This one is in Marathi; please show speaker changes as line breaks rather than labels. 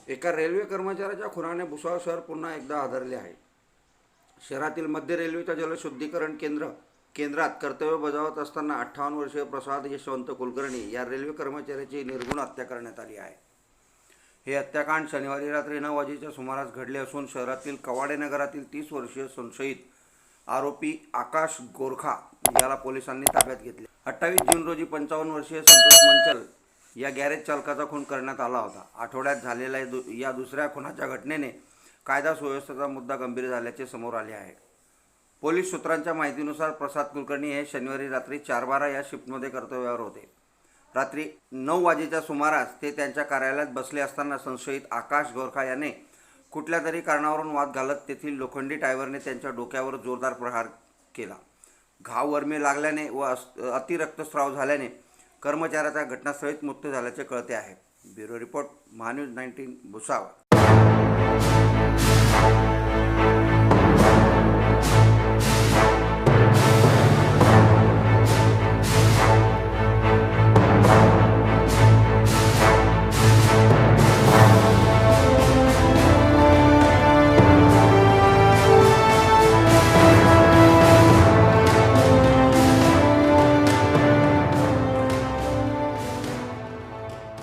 एका रेल्वे कर्मचाऱ्याच्या खुनाने भुसावळ शहर पुन्हा एकदा हादरले आहे. शहरातील मध्य रेल्वेच्या जलशुद्धीकरण केंद्रात कर्तव्य बजावत असताना 58 वर्षीय प्रसाद यशवंत कुलकर्णी या रेल्वे कर्मचाऱ्याची निर्घृण हत्या करण्यात आली आहे. हे हत्याकांड शनिवारी रात्री 9 वाजेच्या सुमारास घडले असून शहरातील कवाडे नगरातील 30 वर्षीय संशयित आरोपी आकाश गोरखा याला पोलिसांनी ताब्यात घेतले. 28 जून रोजी 55 वर्षीय संतोष मंचल या गॅरेज चालकाचा खून करण्यात आला होता. आठवड्यात झालेल्या या दुसऱ्या खुनाच्या घटनेने कायदा सुव्यवस्थेचा मुद्दा गंभीर झाल्याचे समोर आले आहे. पोलीस सूत्रांच्या माहितीनुसार प्रसाद कुलकर्णी हे शनिवारी रात्री 4:12 या शिफ्टमध्ये कर्तव्यावर होते. रात्री 9 वाजेच्या सुमारास ते त्यांच्या कार्यालयात बसले असताना संशयित आकाश गोरखा याने कुठल्या तरी कारणावरून वाद घालत तेथील लोखंडी टायरने त्यांच्या डोक्यावर जोरदार प्रहार केला. घाव वर्मी लागल्याने व अतिरक्तस्राव झाल्याने कर्मचाऱ्याचा घटनास्थळीच मृत्यू झाल्याचे कळते आहे. Bureau report Mahanews 19 Bhusawal.